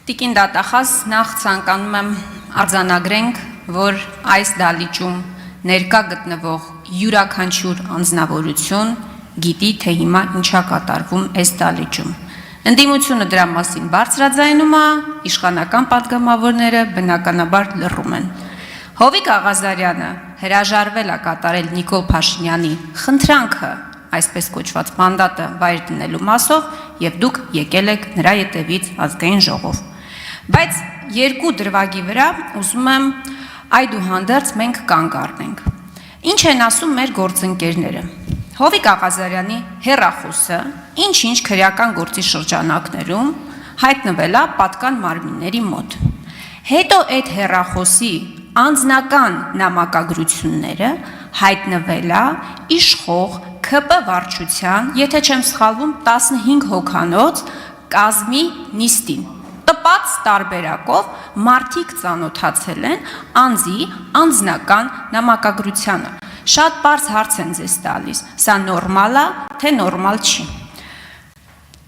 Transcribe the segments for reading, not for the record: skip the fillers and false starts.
Տիկին դատախազ նախ ցանկանում եմ արձանագրենք, որ այս դալիճում ներկա գտնվող յուրաքանչյուր անձնավորություն գիտի, թե հիմա ինչա կատարվում այս դալիճում։ Ընդդիմությունը դրա մասին բարձրաձայնում է, իշխանական պատգամավորները բնականաբար լռում են։ Հովիկ Աղազարյանը հրաժարվել է կատարել Նիկոլ Փաշինյանի խնդրանքը, այսպես կոչված մանդատը վայր դնելու մասով, եւ դուք եկել եք նրա ետևից ազգային ժողով։ Բայց երկու դրվագի վրա ուզում եմ այդուհանդերձ մենք կանգ առնենք։ Ինչ են ասում մեր գործընկերները։ Հովիկ Աղազարյանի հեռախոսը ինչ-ինչ քրեական գործի շրջանակներում հայտնվել է պատկան մարմինների մոտ։ Հետո այդ հեռախոսի անձնական նամակագրությունները հայտնվել է իշխող ՔՊ վարչության, եթե չեմ սխալվում, 15 հոգանոց կազմի նիստին։ Տպած տարբերակով մարդիկ ծանոթացել են անձի անձնական նամակագրությանը։ Շատ պարզ հարց են ձեզ տալիս, սա նորմալ է, թե նորմալ չի։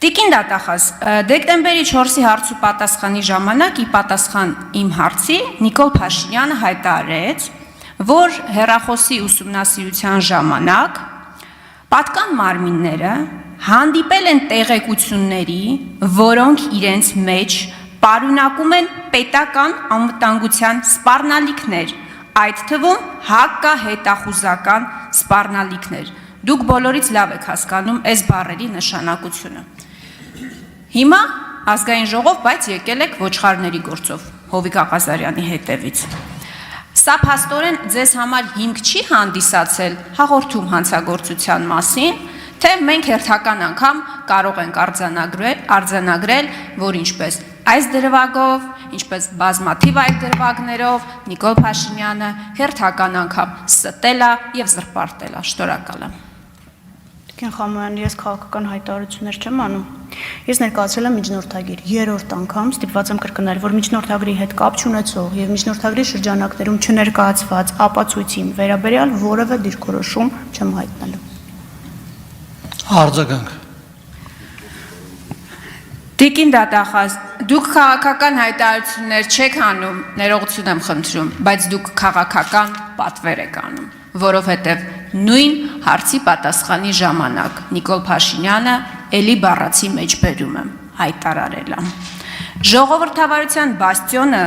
Տիկին դատախազ, դեկտեմբերի 4-ի հարցու պատասխանի ժամանակ ի պատասխան իմ հարցի Նիկոլ Փաշինյանը հայտարարեց, որ հեռախոսի ուսումնասիրության ժամանակ պատկան մարմինները հանդիպել են տեղեկությունների, որոնք իրենց մեջ պարունակում են պետական անվտանգության սպառնալիքներ, այդ թվում հակահետախուզական սպառնալիքներ։ Դուք բոլորից լավ եք հասկանում այս բառերի նշանակությունը։ Հիմա ազգային ժողով, բայց եկել եք ոչխարների գործով Հովիկ Աղազարյանի հետևից։ Սա փաստորեն ձեզ համար հիմք չի հանդիսացել հաղորդում հանցագործության մասին, թե մենք հերթական անգամ կարող ենք արձանագրել, որ ինչպես այս դրվագով, ինչպես բազմաթիվ այլ դրվագներով Նիկոլ Փաշինյանը հերթական անգամ ստել է եւ զրպարտել է։ Շնորհակալ եմ։ Տիկին Խամոյան, ես քաղաքական հայտարարություններ չեմ անում։ Ես ներկայացրել եմ միջնորդագիր, երրորդ անգամ ստիպված եմ կրկնել, որ միջնորդագրի հետ կապ չունեցող եւ միջնորդագրի շրջանակներում չներկայացված ապացույցի վերաբերյալ որևէ դիրքորոշում չեմ հայտնելու։ Արձագանք։ Տիկին դատախազ, դուք քաղաքական հայտարարություններ չեք անում, ներողություն եմ խնդրում, բայց դուք քաղաքական պատվեր եք անում, որովհետև նույն հարցի պատասխանի ժամանակ Նիկոլ Փաշինյանը էլի բառացի մեջ բերում եմ, հայտարարել եմ։ Ժողովրդավարության բաստիոնը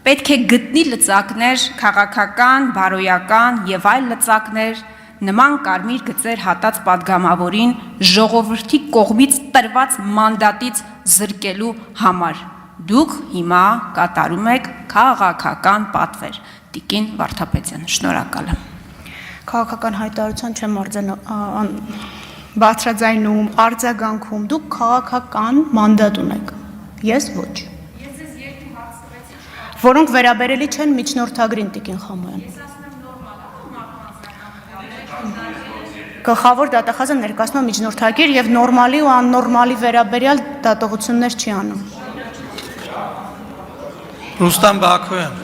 պետք է գտնի լծակներ, քաղաքական, բարոյական եւ այլ լծակներ, նման կարմիր գծեր հատած պատգամավորին ժողովրդի կողմից տրված մանդատից զրկելու համար։ Դուք հիմա կատարում եք քաղաքական պատվեր։ Տիկին Վարդապետյան, շնորհակալ եմ։ Քաղաքական հայտարարության չեմ բարձրաձայնում, արձագանքում, դուք քաղաքական մանդատ ունեք, ես ոչ։ Ես ձեզ երկու հարց տվեցի, որոնք վերաբերելի չեն միջնորդագրին, Տիկին Խամոյան։ Գլխավոր դատախազը ներկայացնում է միջնորդագիր եւ նորմալի ու աննորմալի վերաբերյալ դատողություններ չի անում։ Ռուստամ Բաքոյան։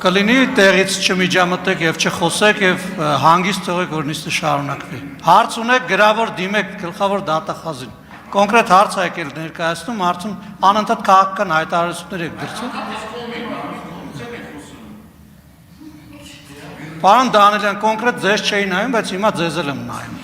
Կլինի տեղից չմիջամտեք եւ չխոսեք եւ հանգիստ թողեք, որ նիստը շարունակվի։ Հարց ունեք, գրավոր դիմեք գլխավոր դատախազին։ Կոնկրետ հարց եք ներկայացնում, հարցում անընդհատ քաղաքական հայտարարություններ եք դրցում։ Պարոն Դանիելյան, կոնկրետ ձեզ չէի նայում, բայց հիմա ձեզ եմ նայում։